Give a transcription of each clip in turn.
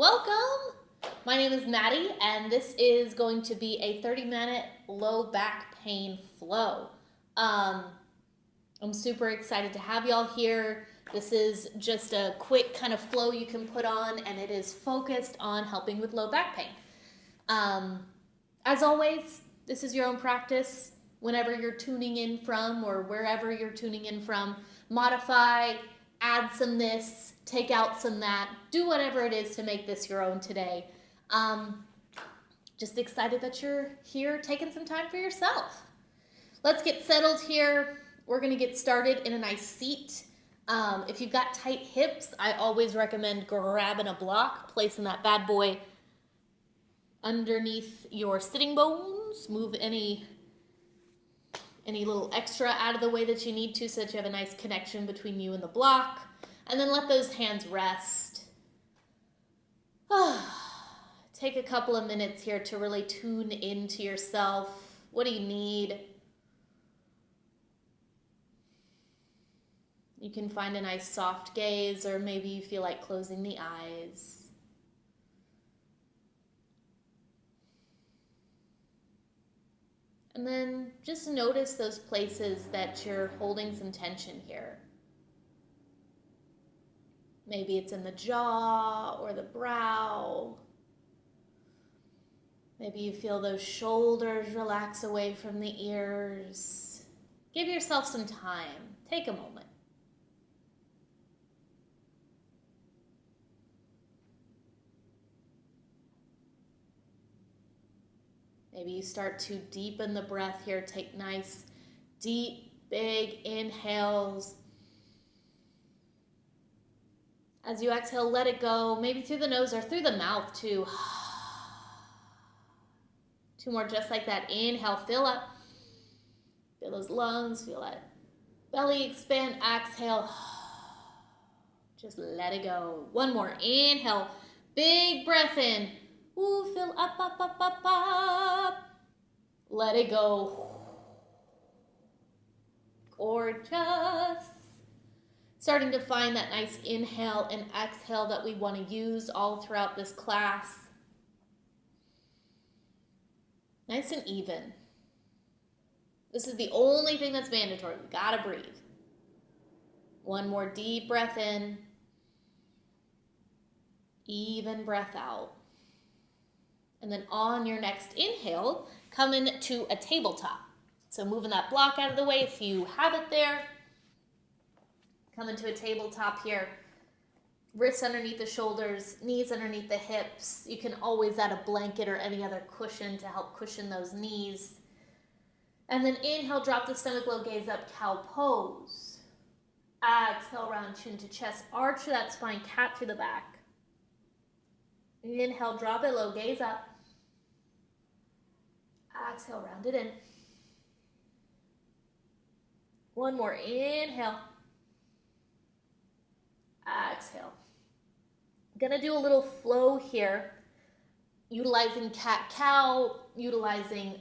Welcome! My name is Maddie, and this is going to be a 30-minute low back pain flow. I'm super excited to have y'all here. This is just a quick kind of flow you can put on, and it is focused on helping with low back pain. As always, this is your own practice. Whenever you're tuning in from or wherever you're tuning in from, modify, add some this, take out some that, do whatever it is to make this your own today. Just excited that you're here taking some time for yourself. Let's get settled here. We're gonna get started in a nice seat. If you've got tight hips, I always recommend grabbing a block, placing that bad boy underneath your sitting bones. Move any little extra out of the way that you need to so that you have a nice connection between you and the block. And then let those hands rest. Take a couple of minutes here to really tune into yourself. What do you need? You can find a nice soft gaze, or maybe you feel like closing the eyes. And then just notice those places that you're holding some tension here. Maybe it's in the jaw or the brow. Maybe you feel those shoulders relax away from the ears. Give yourself some time. Take a moment. Maybe you start to deepen the breath here. Take nice, deep, big inhales. As you exhale, let it go, maybe through the nose or through the mouth too. Two more just like that. Inhale, fill up. Feel those lungs, feel that belly expand. Exhale, just let it go. One more, inhale, big breath in. Ooh, fill up, up, up, up, up. Let it go. Gorgeous. Starting to find that nice inhale and exhale that we want to use all throughout this class. Nice and even. This is the only thing that's mandatory. We gotta breathe. One more deep breath in. Even breath out. And then on your next inhale, come into a tabletop. So moving that block out of the way if you have it there. Come into a tabletop here. Wrists underneath the shoulders, knees underneath the hips. You can always add a blanket or any other cushion to help cushion those knees. And then inhale, drop the stomach low, gaze up, cow pose. Exhale, round chin to chest, arch that spine, cat through the back. Inhale, drop it low, gaze up. Exhale, round it in. One more, inhale. Exhale. Gonna do a little flow here, utilizing cat-cow, utilizing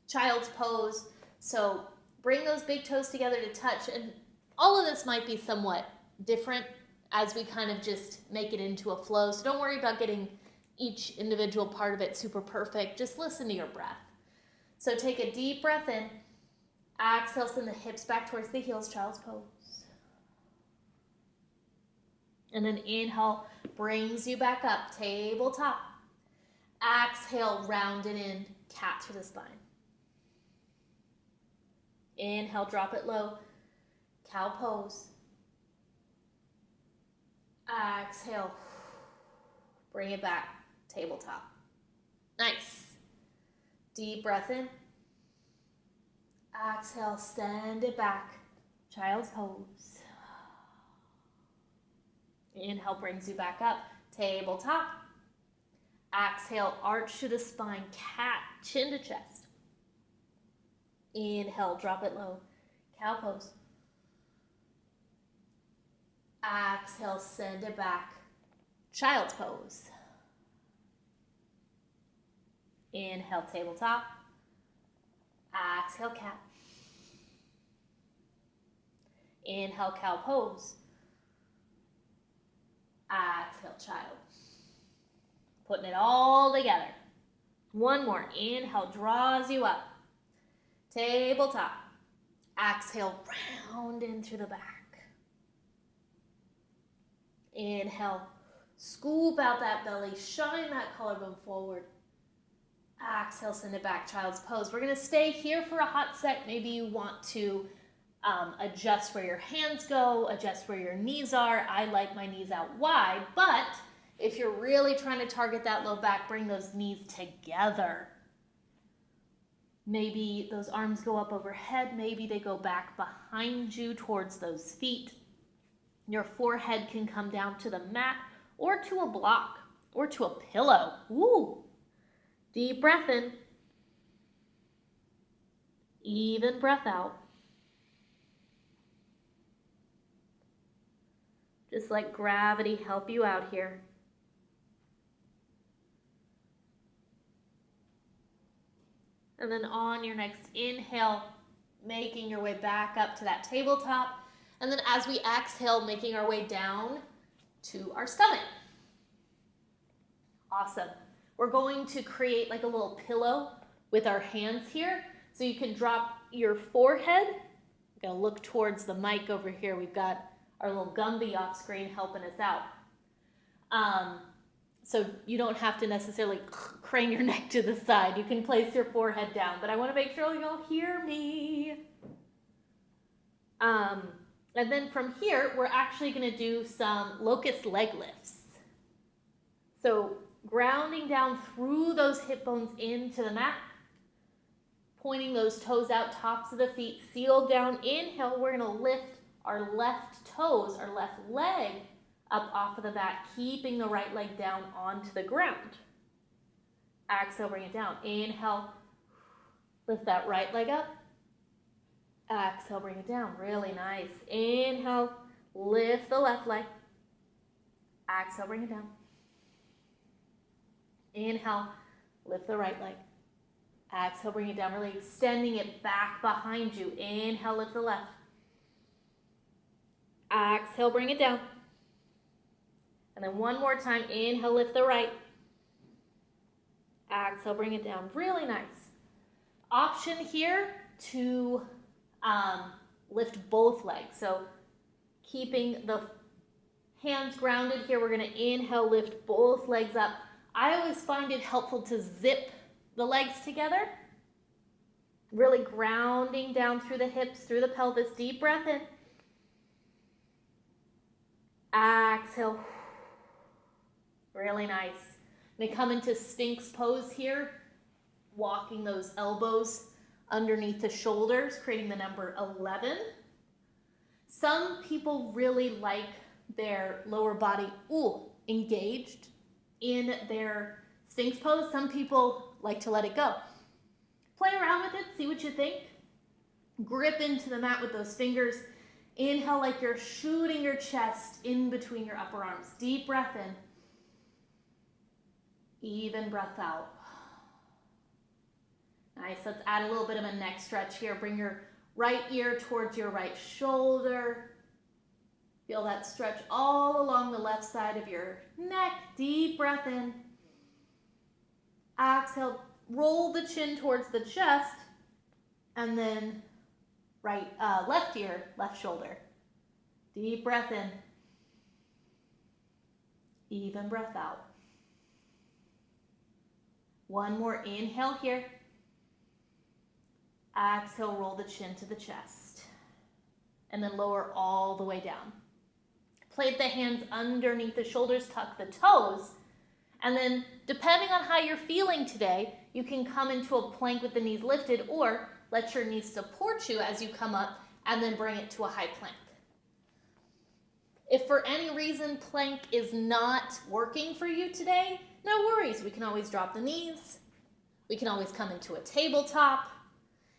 child's pose. So bring those big toes together to touch, and all of this might be somewhat different as we kind of just make it into a flow. So don't worry about getting each individual part of it super perfect. Just listen to your breath. So take a deep breath in. Exhale, send the hips back towards the heels, child's pose. And then inhale, brings you back up, tabletop. Exhale, round it in, cat through the spine. Inhale, drop it low, cow pose. Exhale, bring it back, tabletop. Nice. Deep breath in. Exhale, send it back, child's pose. Inhale, brings you back up, tabletop. Exhale, arch to the spine, cat, chin to chest. Inhale, drop it low, cow pose. Exhale, send it back, child's pose. Inhale, tabletop. Exhale, cat. Inhale, cow pose. Exhale, child. Putting it all together. One more. Inhale, draws you up. Tabletop. Exhale, round in through the back. Inhale, scoop out that belly, shine that collarbone forward. Exhale, send it back, child's pose. We're gonna stay here for a hot sec. Maybe you want to adjust where your hands go, adjust where your knees are. I like my knees out wide, but if you're really trying to target that low back, bring those knees together. Maybe those arms go up overhead. Maybe they go back behind you towards those feet. Your forehead can come down to the mat or to a block or to a pillow. Woo! Deep breath in. Even breath out. Just let gravity help you out here. And then on your next inhale, making your way back up to that tabletop. And then as we exhale, making our way down to our stomach. Awesome. We're going to create like a little pillow with our hands here. So you can drop your forehead. I'm gonna look towards the mic over here. We've got our little Gumby off screen helping us out. So you don't have to necessarily crane your neck to the side. You can place your forehead down, but I want to make sure you'll hear me. And then from here, we're actually going to do some locust leg lifts. So grounding down through those hip bones into the mat, pointing those toes out, tops of the feet, seal down. Inhale, we're going to lift our left toes, our left leg up off of the mat, keeping the right leg down onto the ground. Exhale, bring it down. Inhale, lift that right leg up. Exhale, bring it down. Really nice. Inhale, lift the left leg. Exhale, bring it down. Inhale, lift the right leg. Exhale, bring it down. Really extending it back behind you. Inhale, lift the left. Exhale, bring it down. And then one more time, inhale, lift the right. Exhale, bring it down. Really nice. Option here to lift both legs. So keeping the hands grounded here, we're gonna inhale, lift both legs up. I always find it helpful to zip the legs together. Really grounding down through the hips, through the pelvis. Deep breath in. Exhale. Really nice. I'm gonna come into Sphinx pose here, walking those elbows underneath the shoulders, creating the number 11. Some people really like their lower body engaged in their Sphinx pose. Some people like to let it go. Play around with it, see what you think. Grip into the mat with those fingers. Inhale like you're shooting your chest in between your upper arms. Deep breath in. Even breath out. Nice, let's add a little bit of a neck stretch here. Bring your right ear towards your right shoulder. Feel that stretch all along the left side of your neck. Deep breath in. Exhale, roll the chin towards the chest. And then left ear, left shoulder. Deep breath in. Even breath out. One more inhale here. Exhale, roll the chin to the chest. And then lower all the way down. Place the hands underneath the shoulders, tuck the toes. And then, depending on how you're feeling today, you can come into a plank with the knees lifted, or let your knees support you as you come up and then bring it to a high plank. If for any reason plank is not working for you today, no worries. We can always drop the knees. We can always come into a tabletop.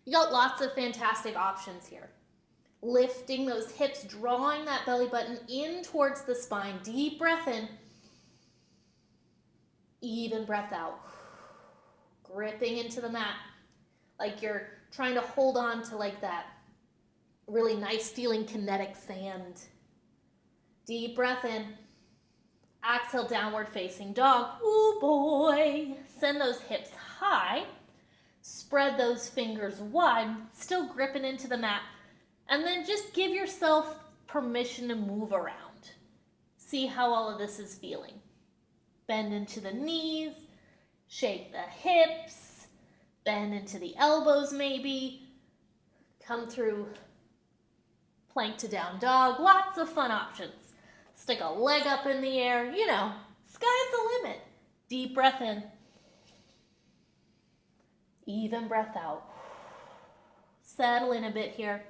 You got lots of fantastic options here. Lifting those hips, drawing that belly button in towards the spine. Deep breath in. Even breath out. Gripping into the mat like you're trying to hold on to like that really nice feeling kinetic sand. Deep breath in. Exhale, downward facing dog. Ooh boy. Send those hips high. Spread those fingers wide, still gripping into the mat. And then just give yourself permission to move around. See how all of this is feeling. Bend into the knees, shake the hips, bend into the elbows maybe. Come through plank to down dog. Lots of fun options. Stick a leg up in the air. You know, sky's the limit. Deep breath in. Even breath out. Settle in a bit here.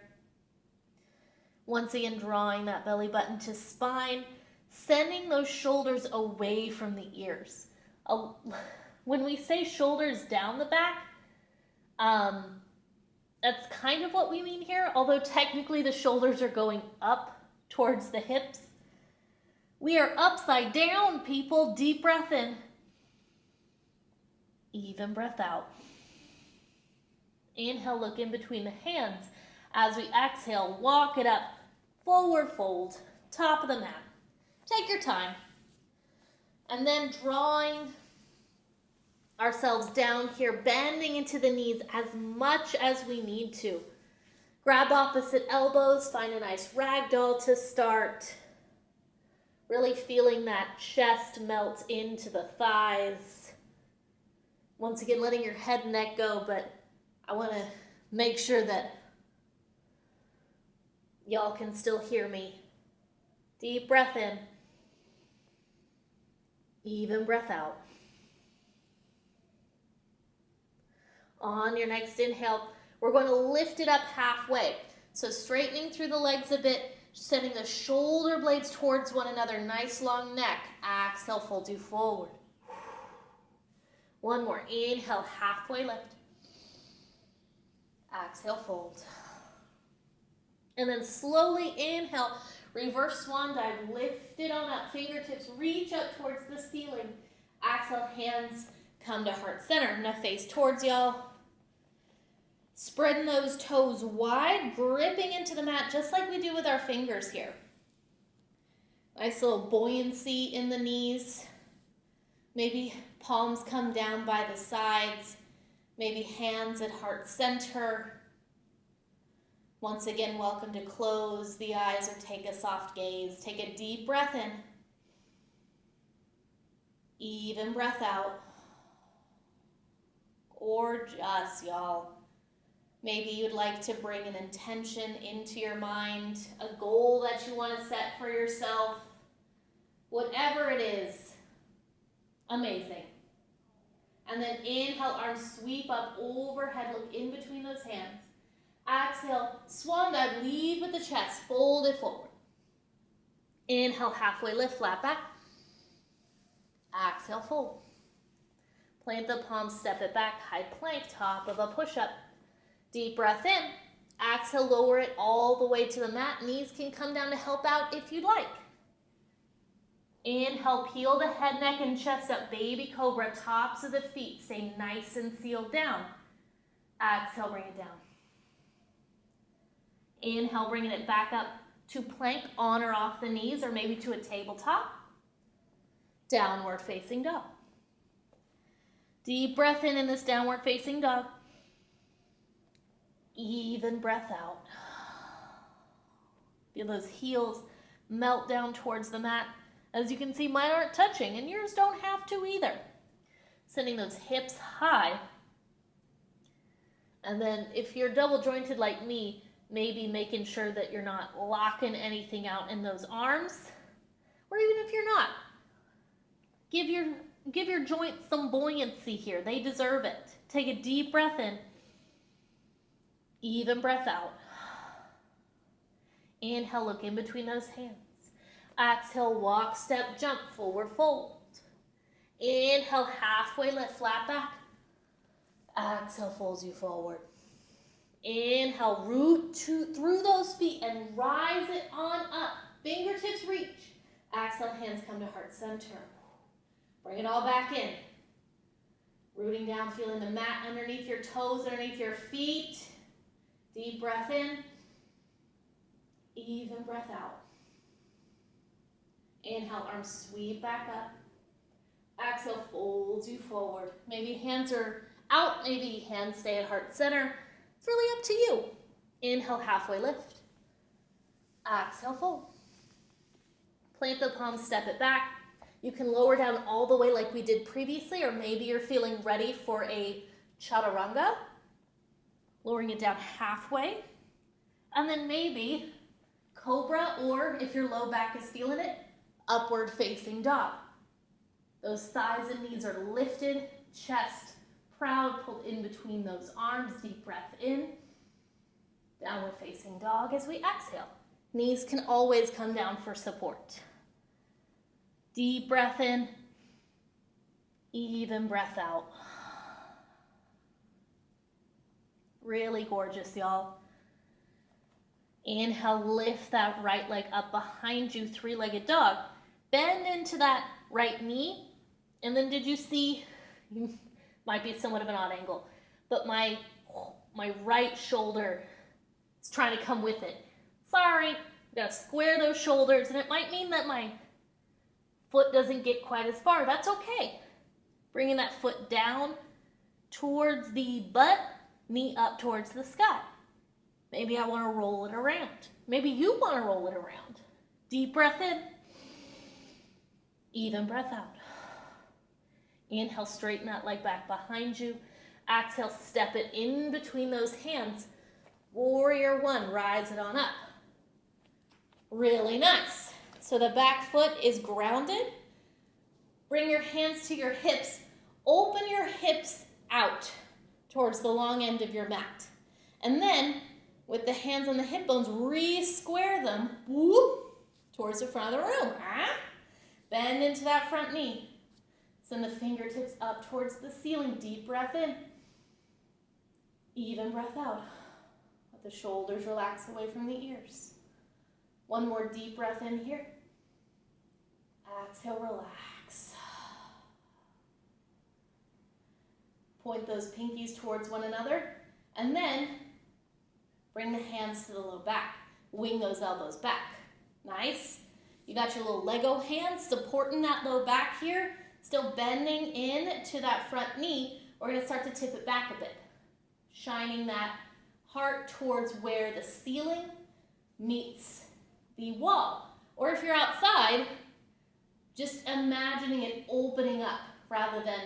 Once again, drawing that belly button to spine, sending those shoulders away from the ears. When we say shoulders down the back, that's kind of what we mean here, although technically the shoulders are going up towards the hips. We are upside down, people. Deep breath in. Even breath out. Inhale, look in between the hands. As we exhale, walk it up, forward fold, top of the mat. Take your time. And then drawing ourselves down here, bending into the knees as much as we need to. Grab opposite elbows, find a nice ragdoll to start. Really feeling that chest melt into the thighs. Once again, letting your head and neck go, but I want to make sure that y'all can still hear me. Deep breath in. Even breath out. On your next inhale, we're going to lift it up halfway. So straightening through the legs a bit, sending the shoulder blades towards one another. Nice long neck. Exhale, fold you forward. One more. Inhale, halfway lift. Exhale, fold. And then slowly inhale, reverse swan dive, lift it on up, fingertips reach up towards the ceiling. Exhale, hands come to heart center. I'm gonna face towards y'all. Spreading those toes wide, gripping into the mat just like we do with our fingers here. Nice little buoyancy in the knees. Maybe palms come down by the sides. Maybe hands at heart center. Once again, welcome to close the eyes or take a soft gaze. Take a deep breath in. Even breath out. Gorgeous, y'all. Maybe you'd like to bring an intention into your mind, a goal that you want to set for yourself. Whatever it is, amazing. And then inhale, arms sweep up overhead, look in between those hands. Exhale, swan dive, lead with the chest, fold it forward. Inhale, halfway lift, flat back. Exhale, fold. Plant the palms, step it back, high plank, top of a push-up. Deep breath in. Exhale, lower it all the way to the mat. Knees can come down to help out if you'd like. Inhale, peel the head, neck, and chest up. Baby cobra, tops of the feet. Stay nice and sealed down. Exhale, bring it down. Inhale, bringing it back up to plank on or off the knees, or maybe to a tabletop. Downward facing dog. Deep breath in this downward facing dog. Even breath out. Feel those heels melt down towards the mat. As you can see, mine aren't touching, and yours don't have to either. Sending those hips high. And then if you're double jointed like me, maybe making sure that you're not locking anything out in those arms. Or even if you're not, give your joints some buoyancy here. They deserve it. Take a deep breath in. Even breath out. Inhale, look in between those hands. Exhale, walk, step, jump, forward fold. Inhale, halfway lift, flat back. Exhale, folds you forward. Inhale, root through those feet and rise it on up. Fingertips reach. Exhale, hands come to heart center. Bring it all back in. Rooting down, feeling the mat underneath your toes, underneath your feet. Deep breath in. Even breath out. Inhale, arms sweep back up. Exhale, folds you forward. Maybe hands are out, maybe hands stay at heart center. It's really up to you. Inhale, halfway lift. Exhale, fold. Plant the palms, step it back. You can lower down all the way like we did previously, or maybe you're feeling ready for a chaturanga. Lowering it down halfway. And then maybe cobra, or if your low back is feeling it, upward facing dog. Those thighs and knees are lifted, chest proud, pulled in between those arms. Deep breath in. Downward facing dog as we exhale. Knees can always come down for support. Deep breath in. Even breath out. Really gorgeous, y'all. Inhale, lift that right leg up behind you, three-legged dog. Bend into that right knee. And then did you see, you might be somewhat of an odd angle, but my right shoulder is trying to come with it. Sorry, gotta square those shoulders, and it might mean that my foot doesn't get quite as far. That's okay. Bringing that foot down towards the butt, knee up towards the sky. Maybe I want to roll it around. Maybe you want to roll it around. Deep breath in. Even breath out. Inhale, straighten that leg back behind you. Exhale, step it in between those hands. Warrior one, rise it on up. Really nice. So the back foot is grounded. Bring your hands to your hips. Open your hips out towards the long end of your mat. And then, with the hands on the hip bones, re-square them, whoop, towards the front of the room. Bend into that front knee. Send the fingertips up towards the ceiling. Deep breath in. Even breath out. Let the shoulders relax away from the ears. One more deep breath in here. Exhale, relax. Point those pinkies towards one another. And then bring the hands to the low back. Wing those elbows back. Nice. You got your little Lego hands supporting that low back here. Still bending in to that front knee. We're going to start to tip it back a bit. Shining that heart towards where the ceiling meets the wall. Or if you're outside, just imagining it opening up rather than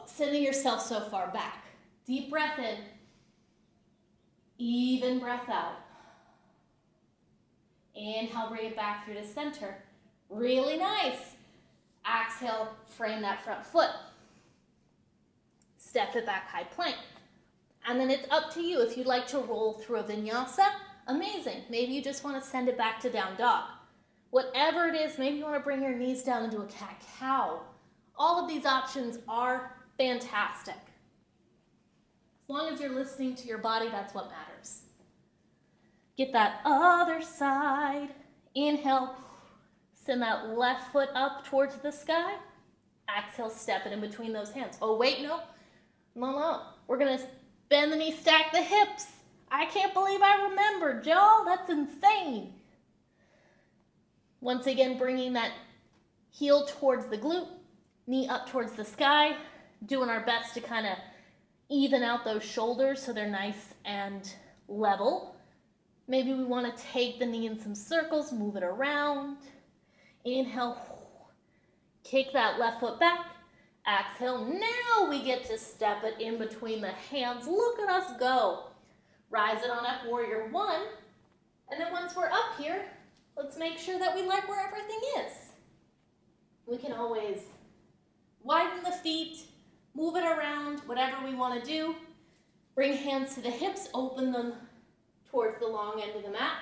sending yourself so far back. Deep breath in. Even breath out. Inhale, bring it back through to center. Really nice. Exhale, frame that front foot. Step it back, high plank. And then it's up to you. If you'd like to roll through a vinyasa, amazing. Maybe you just want to send it back to down dog. Whatever it is, maybe you want to bring your knees down into a cat-cow. All of these options are fantastic. As long as you're listening to your body, that's what matters. Get that other side. Inhale. Send that left foot up towards the sky. Exhale, step it in between those hands. Oh, wait, no. No. We're going to bend the knee, stack the hips. I can't believe I remembered, y'all. That's insane. Once again, bringing that heel towards the glute, knee up towards the sky. Doing our best to kind of even out those shoulders so they're nice and level. Maybe we want to take the knee in some circles, move it around. Inhale, kick that left foot back. Exhale, now we get to step it in between the hands. Look at us go. Rise it on up, warrior one. And then once we're up here, let's make sure that we like where everything is. We can always widen the feet, move it around, whatever we want to do. Bring hands to the hips, open them towards the long end of the mat.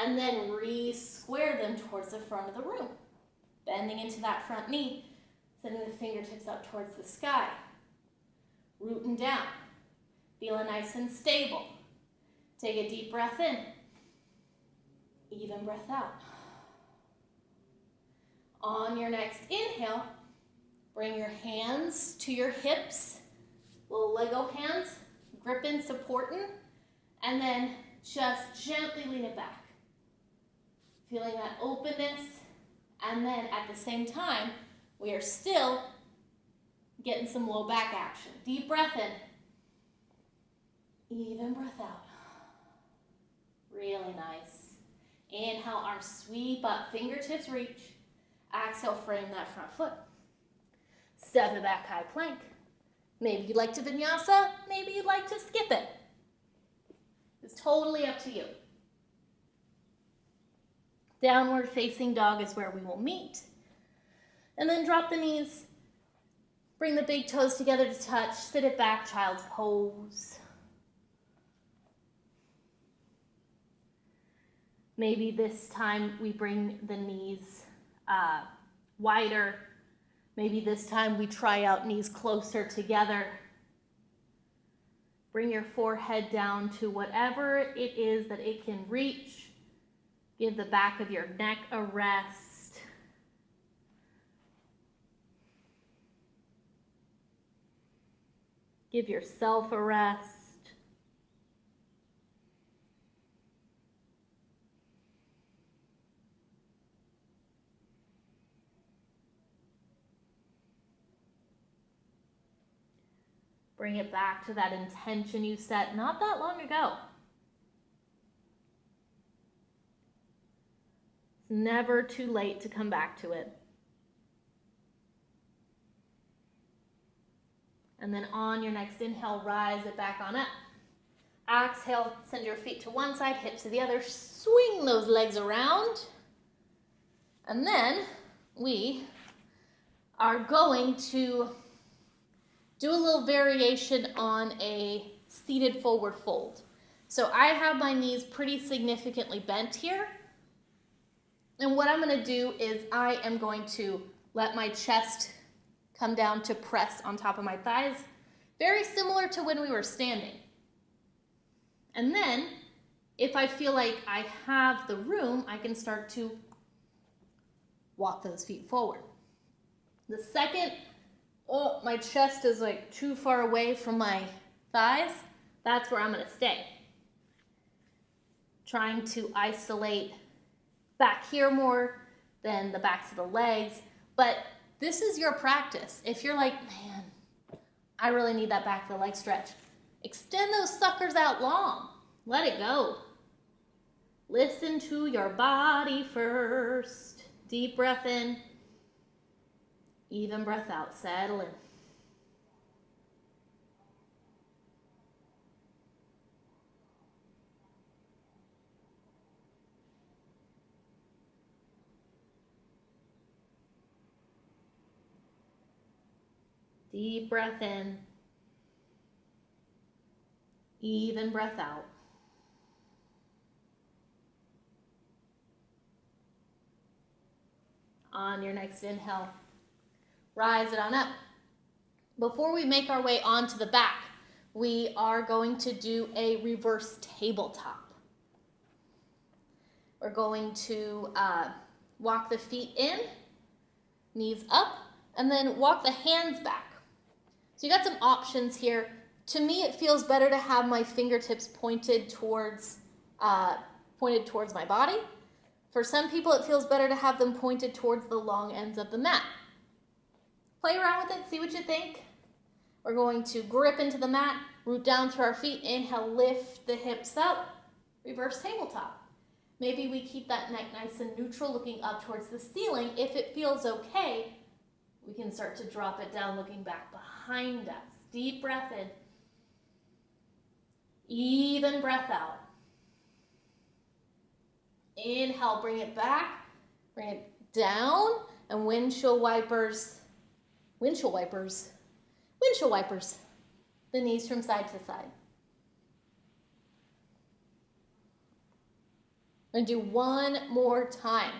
And then re-square them towards the front of the room. Bending into that front knee, sending the fingertips up towards the sky. Rooting down. Feeling nice and stable. Take a deep breath in. Even breath out. On your next inhale, bring your hands to your hips. Little Lego hands, gripping, supporting. And then just gently lean it back. Feeling that openness And then at the same time, we are still getting some low back action. Deep breath in. Even breath out. Really nice. Inhale, arms sweep up, fingertips reach. Exhale, frame that front foot. Step it back, high plank. Maybe you'd like to vinyasa, maybe you'd like to skip it. It's totally up to you. Downward facing dog is where we will meet. And then drop the knees. Bring the big toes together to touch. Sit it back, child's pose. Maybe this time we bring the knees wider. Maybe this time we try out knees closer together. Bring your forehead down to whatever it is that it can reach. Give the back of your neck a rest. Give yourself a rest. Bring it back to that intention you set not that long ago. It's never too late to come back to it. And then on your next inhale, rise it back on up. Exhale, send your feet to one side, hips to the other. Swing those legs around. And then we are going to do a little variation on a seated forward fold. So I have my knees pretty significantly bent here. And what I'm gonna do is I am going to let my chest come down to press on top of my thighs, very similar to when we were standing. And then, if I feel like I have the room, I can start to walk those feet forward. The second, my chest is like too far away from my thighs, that's where I'm gonna stay. Trying to isolate back here more than the backs of the legs, but this is your practice. If you're like, man, I really need that back of the leg stretch, extend those suckers out long. Let it go. Listen to your body first. Deep breath in. Even breath out. Settle in. Deep breath in. Even breath out. On your next inhale, rise it on up. Before we make our way onto the back, we are going to do a reverse tabletop. We're going to walk the feet in, knees up, and then walk the hands back. So you got some options here. To me, it feels better to have my fingertips pointed towards my body. For some people, it feels better to have them pointed towards the long ends of the mat. Play around with it, see what you think. We're going to grip into the mat, root down through our feet, inhale, lift the hips up, reverse tabletop. Maybe we keep that neck nice and neutral, looking up towards the ceiling. If it feels okay, we can start to drop it down, looking back behind us. Deep breath in. Even breath out. Inhale, bring it back, bring it down, and windshield wipers, the knees from side to side. I'm going to do one more time.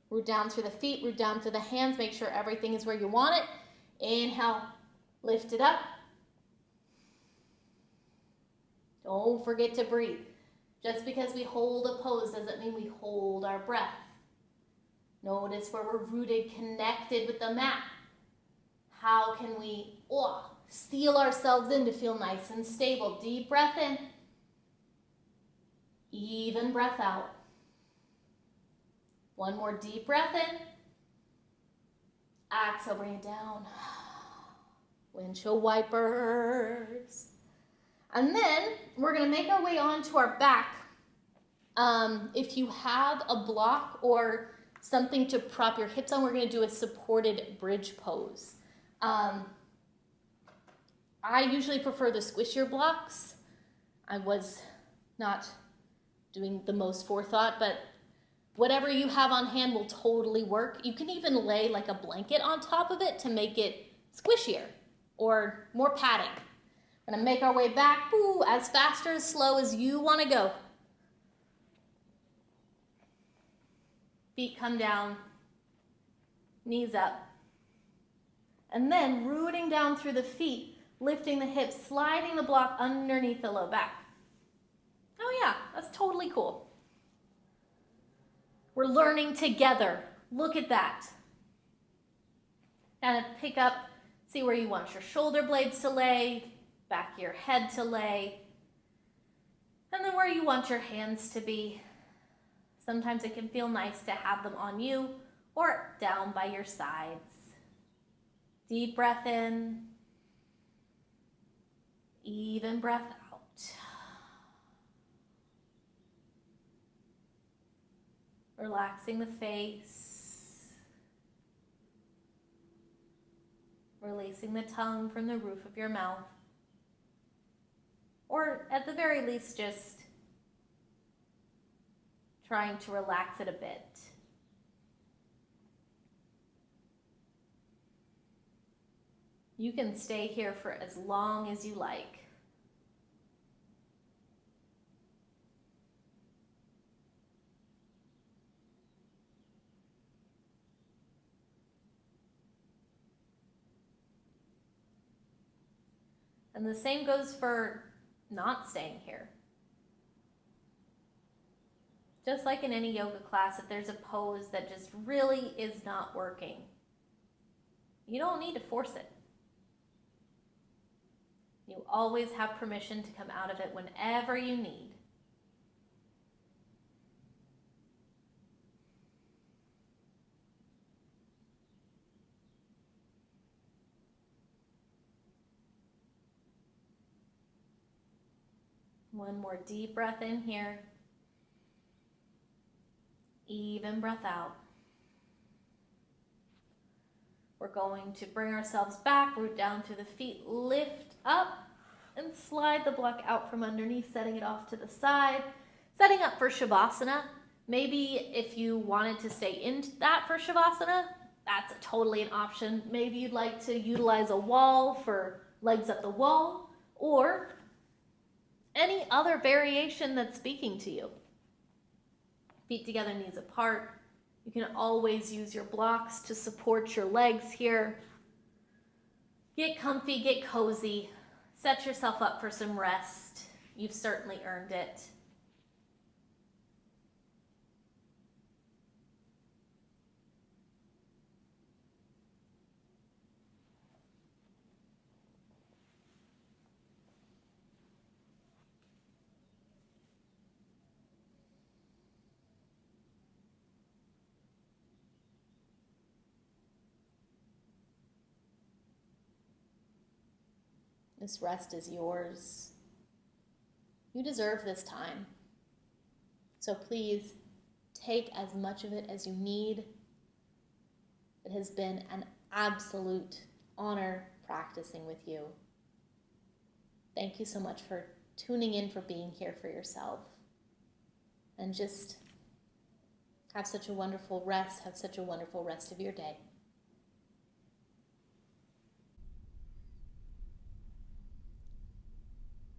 Root down through the feet, root down through the hands, make sure everything is where you want it. Inhale, lift it up. Don't forget to breathe. Just because we hold a pose doesn't mean we hold our breath. Notice where we're rooted, connected with the mat. How can we seal ourselves in to feel nice and stable? Deep breath in. Even breath out. One more deep breath in. Exhale, bring it down. Windshield wipers. And then we're going to make our way onto our back. If you have a block or something to prop your hips on, we're going to do a supported bridge pose. I usually prefer the squishier blocks. I was not doing the most forethought, but whatever you have on hand will totally work. You can even lay like a blanket on top of it to make it squishier or more padding. We're gonna make our way back, as fast or as slow as you wanna go. Feet come down, knees up. And then rooting down through the feet, lifting the hips, sliding the block underneath the low back. Oh yeah, that's totally cool. We're learning together. Look at that. Kind of pick up, see where you want your shoulder blades to lay, back of your head to lay, and then where you want your hands to be. Sometimes it can feel nice to have them on you or down by your sides. Deep breath in, even breath out. Relaxing the face, releasing the tongue from the roof of your mouth, or at the very least just trying to relax it a bit. You can stay here for as long as you like. And the same goes for not staying here. Just like in any yoga class, if there's a pose that just really is not working, you don't need to force it. You always have permission to come out of it whenever you need. One more deep breath in here. Even breath out. We're going to bring ourselves back, root down through the feet, lift up, and slide the block out from underneath, setting it off to the side. Setting up for Shavasana. Maybe if you wanted to stay in that for Shavasana, that's totally an option. Maybe you'd like to utilize a wall for legs up the wall, or any other variation that's speaking to you. Feet together, knees apart. You can always use your blocks to support your legs here. Get comfy, get cozy. Set yourself up for some rest. You've certainly earned it. This rest is yours. You deserve this time. So please take as much of it as you need. It has been an absolute honor practicing with you. Thank you so much for tuning in, for being here for yourself. And just have such a wonderful rest. Have such a wonderful rest of your day.